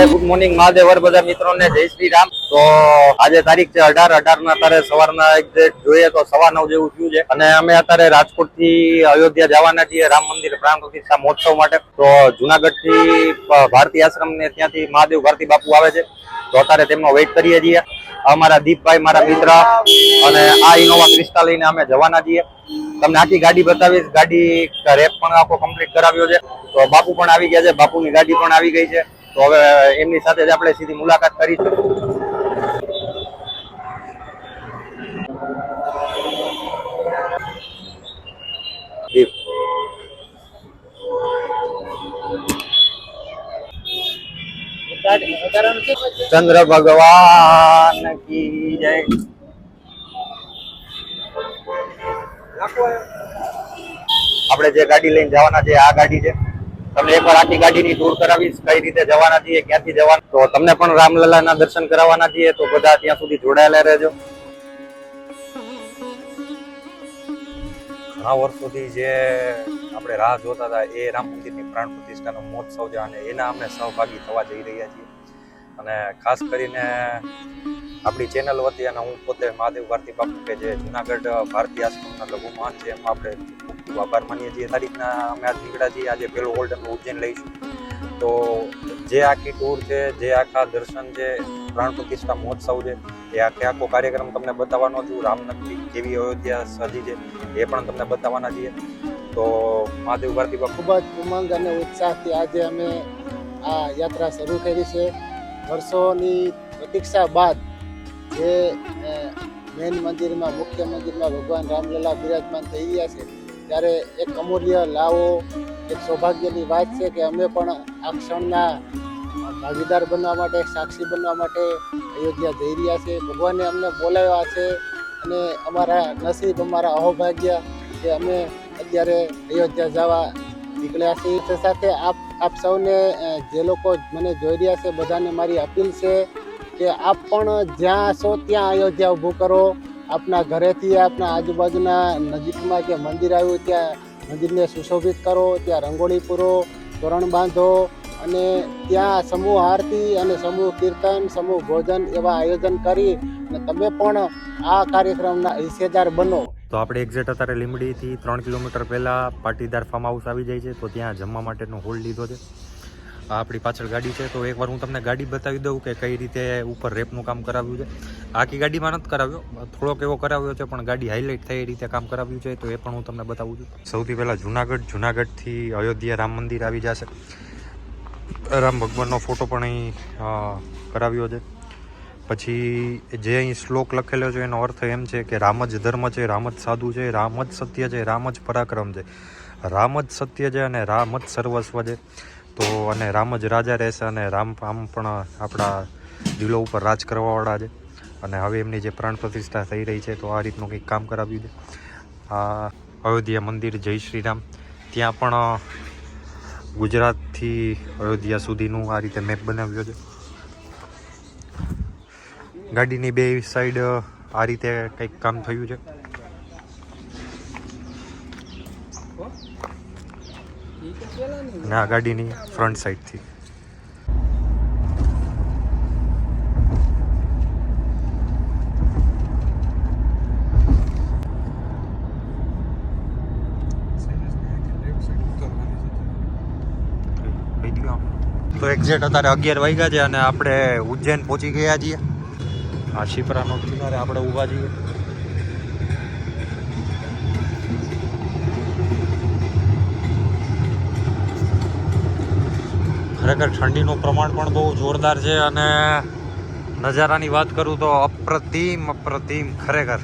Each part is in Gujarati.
ગુડ મોર્નિંગ મહાદેવ બધા મિત્રોને જય શ્રી રામ। તો આજે તારીખ છે 18 ના તારે સવારના એક્ઝેક્ટ જોઈએ તો 9:15 જેવું થયું છે અને અમે અત્યારે રાજકોટ થી અયોધ્યા જવાના છીએ રામ મંદિર પ્રાણ પ્રતિષ્ઠા મહોત્સવ માટે। તો જુનાગઢ થી ભારતી આશ્રમ ને ત્યાંથી મહાદેવ ભારતી બાપુ આવે છે તો અત્યારે તેમનો વેઇટ કરીએ છીએ। અમારા દીપભાઈ મારા મિત્ર અને આ ઇનોવા ક્રિસ્ટા લઈને અમે જવાના છીએ। તમને આખી ગાડી બતાવીશ। ગાડી રેપ પણ આખો કમ્પ્લીટ કરાવ્યો છે તો બાપુ પણ આવી ગયા છે, બાપુની ગાડી પણ આવી ગઈ છે। તો હવે એમની સાથે જ આપણે સીધી મુલાકાત કરીશું। ચંદ્ર ભગવાન કી જય। આપણે જે ગાડી લઈને જવાના છે આ ગાડી છે। તમને એકવાર આખી ગાડીની ટૂર કરાવીશ, કઈ રીતે જવાના છીએ, ક્યાંથી જવાના। તો તમને પણ રામલલાના દર્શન કરાવવાના છીએ તો બધા ત્યાં સુધી જોડાયેલા રહેજો। ઘણા વર્ષોથી જે આપણે રાહ જોતા હતા એ રામ મંદિરની પ્રાણ પ્રતિષ્ઠાનો મહોત્સવ છે અને એના અમે સહભાગી થવા જઈ રહ્યા છીએ। અને ખાસ કરીને આપણી ચેનલ વતી અને હું પોતે મહાદેવ ભારતી બાપુ કે જે જુનાગઢ ભારતી આશ્રમના લઘુમહાન છે એમાં આપણે ખૂબ આભાર માનીએ છીએ। તારીખના અમે આજ નીકળ્યા છીએ। આજે પેલું હોલ્ડરનું ઉજ્જૈન લઈશું તો જે આખી ટૂર છે, જે આખા દર્શન છે, પ્રાણ પ્રતિષ્ઠા મહોત્સવ છે એ આખો કાર્યક્રમ તમને બતાવવાનો છું। રામનગરી કેવી અયોધ્યા સજી છે એ પણ તમને બતાવવાના છીએ। તો મહાદેવ ભારતી બાપુ ખૂબ જ ઉમંગ અને ઉત્સાહથી આજે અમે આ યાત્રા શરૂ કરી છે। વર્ષોની પ્રતીક્ષા બાદ જે મેન મંદિરમાં, મુખ્ય મંદિરમાં ભગવાન રામલલા બિરાજમાન થઈ રહ્યા છે ત્યારે એક અમૂલ્ય લાવો, એક સૌભાગ્યની વાત છે કે અમે પણ આ ક્ષણના ભાગીદાર બનવા માટે, સાક્ષી બનવા માટે અયોધ્યા જઈ રહ્યા છે। ભગવાને અમને બોલાવ્યા છે અને અમારા નસીબ, અમારા અહોભાગ્ય કે અમે અત્યારે અયોધ્યા જવા નીકળ્યા છીએ। સાથે આપ સૌને જે લોકો મને જોઈ રહ્યા છે બધાને મારી અપીલ છે કે આપ પણ જ્યાં છો ત્યાં અયોધ્યા ઊભું કરો। આપના ઘરેથી, આપના આજુબાજુના નજીકમાં જે મંદિર આવ્યું ત્યાં મંદિરને સુશોભિત કરો, ત્યાં રંગોળી પૂરો, તોરણ બાંધો અને ત્યાં સમૂહ આરતી અને સમૂહ કીર્તન, સમૂહ ભોજન એવા આયોજન કરી અને તમે પણ આ કાર્યક્રમના હિસ્સેદાર બનો। તો આપણે એક્ઝેક્ટ અત્યારે લીંબડીથી 3 કિલોમીટર પહેલા પાટીદાર ફાર્મ હાઉસ આવી જાય છે તો ત્યાં જમવા માટેનો હોલ્ડ લીધો છે। આ આપણી પાછળ ગાડી છે તો એકવાર હું તમને ગાડી બતાવી દઉં કે કઈ રીતે ઉપર રેપનું કામ કરાવ્યું છે। આખી ગાડીમાં નથી કરાવ્યો, થોડોક એવો કરાવ્યો છે પણ ગાડી હાઇલાઇટ થાય એ રીતે કામ કરાવ્યું છે તો એ પણ હું તમને બતાવું છું। સૌથી પહેલાં જુનાગઢથી અયોધ્યા રામ મંદિર આવી જશે। રામ ભગવાનનો ફોટો પણ અહીં કરાવ્યો છે। પછી જે અહીં શ્લોક લખેલો છે એનો અર્થ એમ છે કે રામ જ ધર્મ છે, રામ જ સાધુ છે, રામ જ સત્ય છે, રામ જ પરાક્રમ છે, રામ જ સત્ય છે અને રામ જ સર્વસ્વ છે। તો અને રામ જ રાજા રહેશે અને રામ પણ આપણા દિલો ઉપર રાજ કરવાવાળા છે। અને હવે એમની જે પ્રાણ પ્રતિષ્ઠા થઈ રહી છે તો આ રીતનું કંઈક કામ કરાવ્યું છે। આ અયોધ્યા મંદિર જય શ્રી રામ, ત્યાં પણ ગુજરાતથી અયોધ્યા સુધીનું આ રીતે મેપ બનાવ્યો છે। ગાડીની બે સાઈડ આ રીતે કંઈક કામ થયું છે। અને આ ગાડીની ફ્રન્ટ સાઈડથી તો એક્ઝેક્ટ અત્યારે 11 વાગ્યા છે અને આપણે ઉજ્જૈન પહોંચી ગયા છીએ। આ શિપ્રાનો કિનારે આપણે ઊભા છીએ। ખરેખર ઠંડીનું પ્રમાણ પણ બહુ જોરદાર છે અને નજારાની વાત કરું તો અપ્રતિમ ખરેખર।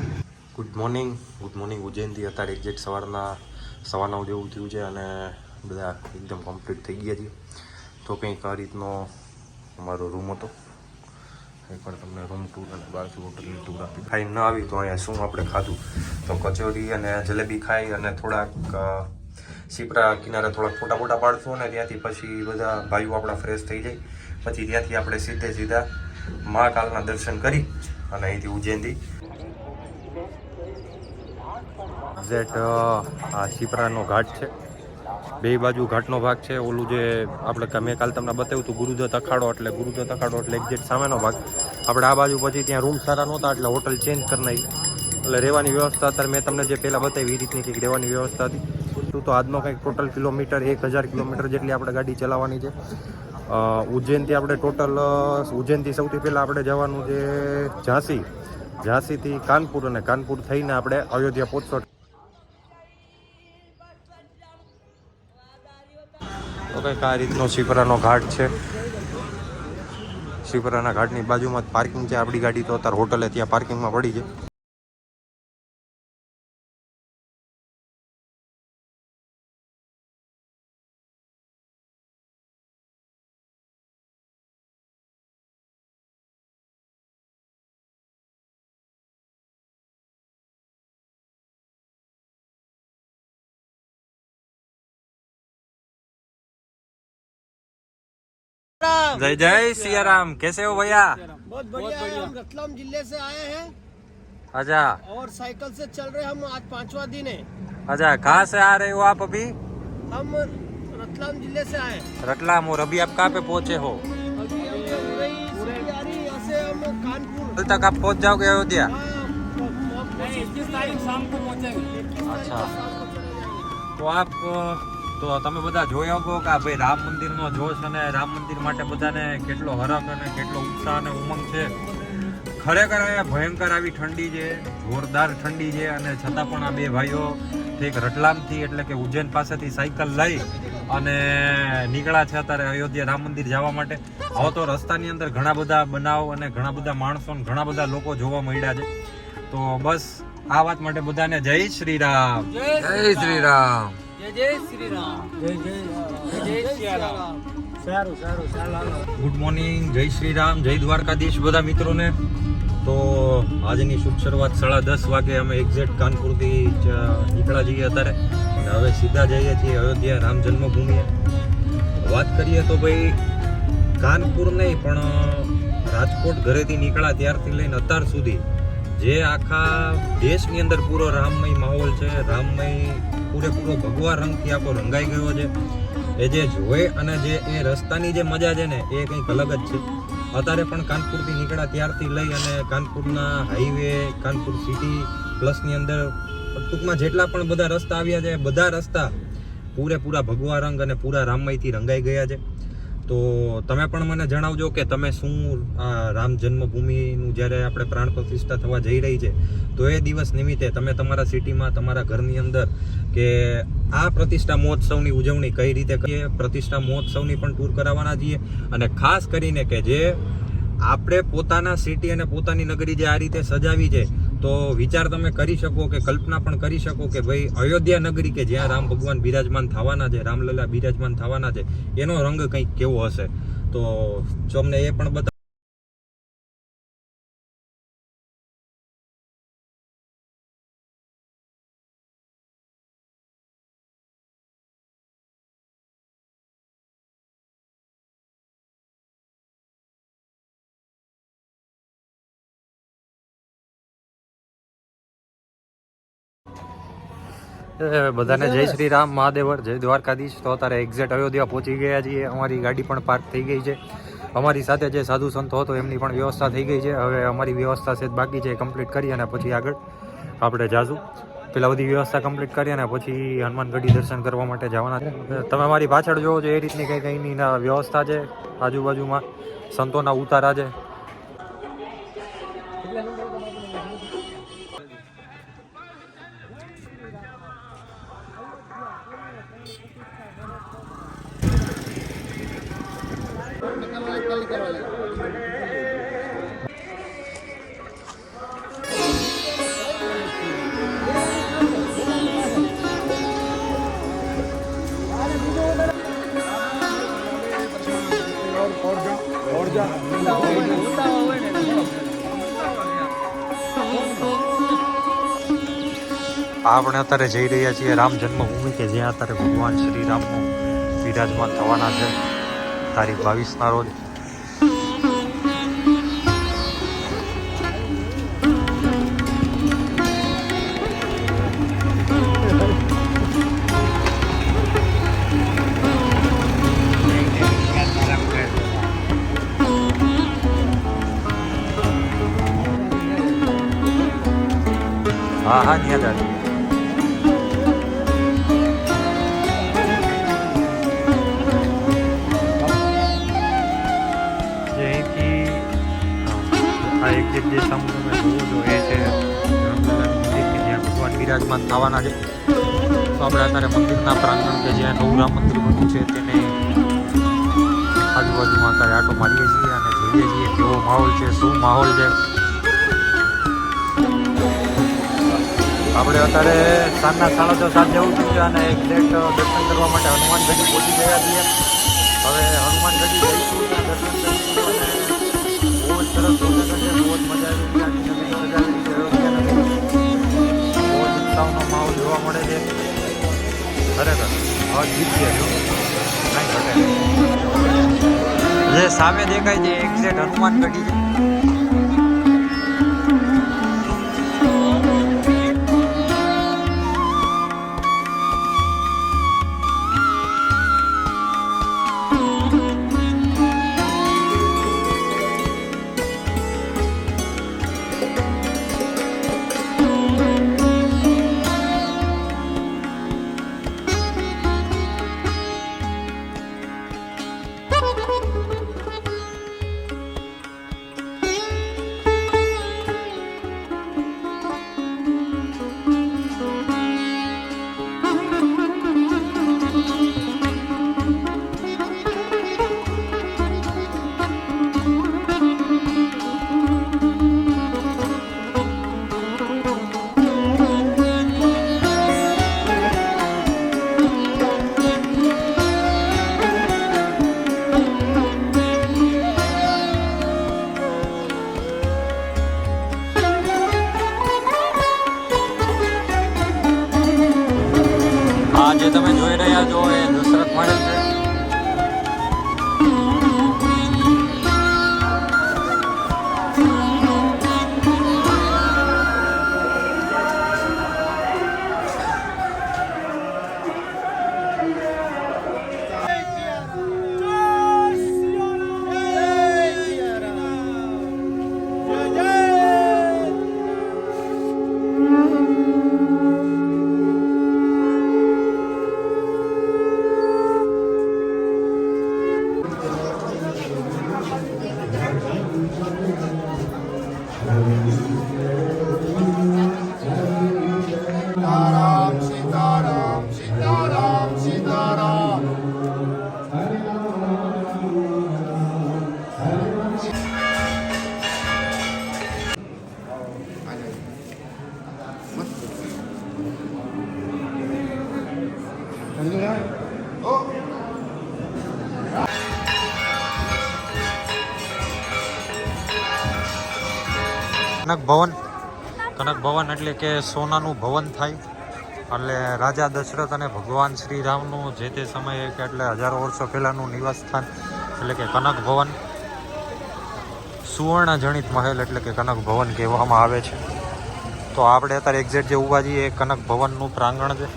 ગુડ મોર્નિંગ ઉજ્જૈનથી અત્યારે એક્ઝેક્ટ સવારના 9:15 જેવું થયું છે અને બધા એકદમ કમ્પ્લીટ થઈ ગયા છીએ। તો કંઈક આ રીતનો અમારો રૂમ હતો। એકવાર તમને રૂમ ટૂર અને બાજુ હોટલની ટૂર આપી। ખાઈ ન આવી તો અહીંયા શું આપણે ખાધું તો કચોરી અને જલેબી ખાઈ અને થોડાક શિપ્રા કિનારે થોડાક ફોટા પાડશું અને ત્યાંથી પછી બધા ભાઈઓ આપણા ફ્રેશ થઈ જાય પછી ત્યાંથી આપણે સીધા મહાકાલના દર્શન કરી અને અહીંથી ઉજ્જૈનથી એક્ઝેક્ટ આ શિપ્રાનો ઘાટ છે। બે બાજુ ઘાટનો ભાગ છે. ઓલું જે આપણે મેં કાલ તમને બતાવ્યું હતું ગુરુદત્ત અખાડો એટલે એક્ઝેક્ટ સામેનો ભાગ. આપણે આ બાજુ પછી ત્યાં રૂમ સારા નહોતા એટલે હોટલ ચેન્જ કરી નાખી. એટલે રહેવાની વ્યવસ્થા અત્યારે મેં તમને જે પહેલાં બતાવી એ રીતની કંઈક રહેવાની વ્યવસ્થા હતી. તો આજનો કંઈક ટોટલ કિલોમીટર 1000 કિલોમીટર જેટલી આપણે ગાડી ચલાવવાની છે. ઉજ્જૈનથી આપણે ટોટલ ઉજ્જૈનથી સૌથી પહેલાં આપણે જવાનું છે ઝાંસીથી કાનપુર, અને કાનપુર થઈને આપણે અયોધ્યા પહોંચશો. તો કંઈક આ રીતનો શિપરાનો ઘાટ છે. શિપરાના ઘાટની બાજુમાં જ પાર્કિંગ છે. આપણી ગાડી તો અત્યારે હોટલે ત્યાં પાર્કિંગમાં પડી છે. जय जय सिया राम, कैसे हो भैया? बहुत बढ़िया है। हम रतलाम जिले से आए हैं अच्छा और साइकिल से चल रहे हम आज 5वां दिन है। अच्छा, कहाँ से आ रहे हो आप अभी? हम रतलाम जिले से आए। रतलाम। और अभी आप कहाँ पे पहुँचे हो? अभी हम यहाँ से हम कानपुर कल तक आप पहुँच जाओगे अयोध्या? 21 तारीख शाम को पहुँचेंगे। अच्छा, તો આપ તો તમે બધા જોયા હો કે આ ભાઈ રામ મંદિરનો જોશ અને રામ મંદિર માટે બધાને કેટલો હરખ અને કેટલો ઉત્સાહ અને ઉમંગ છે. ખરેખર અહીંયા ભયંકર આવી ઠંડી છે, જોરદાર ઠંડી છે, અને છતાં પણ આ બે ભાઈઓ ઠીક રતલામથી એટલે કે ઉજ્જૈન પાસેથી સાયકલ લઈ અને નીકળ્યા છે અત્યારે અયોધ્યા રામ મંદિર જવા માટે. હવે તો રસ્તાની અંદર ઘણા બધા બનાવ અને ઘણા બધા માણસો અને ઘણા બધા લોકો જોવા મળ્યા છે. તો બસ આ વાત માટે બધાને જય શ્રી રામ. જય શ્રી રામ. जय श्री राम। जय श्री राम। સારું ચાલો. ગુડ મોર્નિંગ, જય શ્રી રામ, જય દ્વારકાધીશ બધા મિત્રોને. તો આજની શુભ શરૂઆત 10:30 વાગે અમે એક્ઝેક્ટ કાનપુરથી નીકળ્યા જઈએ અત્યારે, અને હવે સીધા જઈએ છીએ અયોધ્યા રામ જન્મભૂમિએ. વાત કરીએ તો ભાઈ કાનપુર નહીં પણ રાજકોટ ઘરેથી નીકળ્યા ત્યારથી લઈને અત્યાર સુધી જે આખા દેશની અંદર પૂરો રામમય માહોલ છે, રામમય પૂરેપૂરો ભગવા રંગથી આખો રંગાઈ ગયો છે. એ જે જોઈ અને જે એ રસ્તાની જે મજા છે ને એ કંઈક અલગ જ છે. અત્યારે પણ કાનપુરથી નીકળ્યા ત્યારથી લઈ અને કાનપુરના હાઈવે, કાનપુર સિટી પ્લસની અંદર ટૂંકમાં જેટલા પણ બધા રસ્તા આવ્યા છે બધા રસ્તા પૂરેપૂરા ભગવા રંગ અને પૂરા રામમયથી રંગાઈ ગયા છે. તો તમે પણ મને જણાવજો કે તમે શું આ રામ જન્મભૂમિનું જ્યારે આપણે પ્રાણ પ્રતિષ્ઠા થવા જઈ રહી છે તો એ દિવસ નિમિત્તે તમે તમારા સિટીમાં, તમારા ઘરની અંદર કે આ પ્રતિષ્ઠા મહોત્સવની ઉજવણી કઈ રીતે કરીએ, પ્રતિષ્ઠા મહોત્સવની પણ ટૂર કરાવવાના છીએ. અને ખાસ કરીને કે જે આપણે પોતાના સિટી અને પોતાની નગરી જે આ રીતે સજાવી છે તો વિચાર તમે કરી શકો કે કલ્પના પણ કરી શકો કે ભાઈ અયોધ્યા નગરી કે જ્યાં રામ ભગવાન બિરાજમાન થવાના છે, રામલલા બિરાજમાન થવાના છે, એનો રંગ કંઈક કેવો હશે. તો તમને એ પણ બતા બધાને જય શ્રી રામ, મહાદેવર, જય દ્વારકાધીશ. તો અત્યારે એક્ઝેક્ટ અયોધ્યા પહોંચી ગયા છીએ. અમારી ગાડી પણ પાર્ક થઈ ગઈ છે. અમારી સાથે જે સાધુ સંતો હતો એમની પણ વ્યવસ્થા થઈ ગઈ છે. હવે અમારી વ્યવસ્થા છે બાકી છે, કમ્પ્લીટ કરી અને પછી આગળ આપણે જાશું. પેલા બધી વ્યવસ્થા કમ્પ્લીટ કરી અને પછી હનુમાનગઢી દર્શન કરવા માટે જવાના છે. તમે અમારી પાછળ જોવો છો એ રીતની કંઈની વ્યવસ્થા છે. આજુબાજુમાં સંતોના ઉતારા છે. આપણે અત્યારે જઈ રહ્યા છીએ રામ જન્મભૂમિ કે જ્યાં અત્યારે ભગવાન શ્રી રામનું બિરાજમાન થવાના છે તારીખ 22ના રોજ. હા હા ત્યાં જ આવી. જે અહીંથી આ એક્ઝેક્ટ જે સામે તમે જુઓ છો એ છે રામલલાનું મંદિર કે જ્યાં ભગવાન બિરાજમાન થવાના છે. તો આપણે અત્યારે મંદિરના પ્રાંગણ કે જ્યાં નવું રામ મંદિર બન્યું છે તેને આજુબાજુમાં અત્યારે આટો મારીએ છીએ અને જોઈએ છીએ કેવો માહોલ છે, શું માહોલ છે. આપણે અત્યારે સાંજના 6:30 જેવું થયું છે અને એક્ઝેક્ટ દર્શન કરવા માટે હનુમાનગઢી પહોંચી ગયા છીએ. હવે હનુમાનગઢી જઈશું, ત્યાં દર્શન કરીશું અને બહુ જ સરસ લોકેશન છે, બહુ જ મજા આવી રહી છે. આખી નગરી સજાવેલી છે અયોધ્યા નગરી. બહુ જ ઉત્સાહનો માહોલ જોવા મળે છે. ખરેખર હવે જીતીએ જો કાંઈ ઘટે નહીં. જે સામે દેખાય છે એક્ઝેક્ટ હનુમાનગઢી છે. આ જે તમે જોઈ રહ્યા છો એ દશરથ મહેલ છે. કનક ભવન એટલે કે સોનાનું ભવન થાય. એટલે રાજા દશરથ અને ભગવાન શ્રી રામનું જે તે સમયે કે એટલે હજારો વર્ષો પહેલાંનું નિવાસ સ્થાન એટલે કે કનક ભવન. સુવર્ણ જણિત મહેલ એટલે કે કનક ભવન કહેવામાં આવે છે. તો આપણે અત્યારે એક્ઝેક્ટ જે ઊભા છીએ એ કનક ભવનનું પ્રાંગણ છે.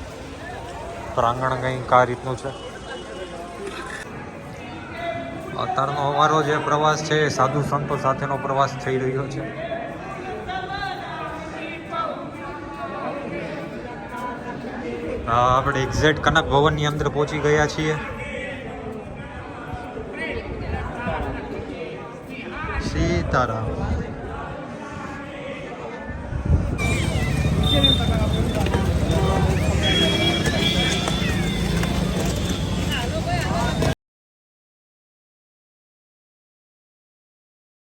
પ્રાંગણ કંઈક આ રીતનું છે. અત્યારનો અમારો જે પ્રવાસ છે એ સાધુ સંતો સાથેનો પ્રવાસ થઈ રહ્યો છે. આપણે એક્ઝેક્ટ કનક ભવનની અંદર પહોંચી ગયા છીએ. સીતારામ.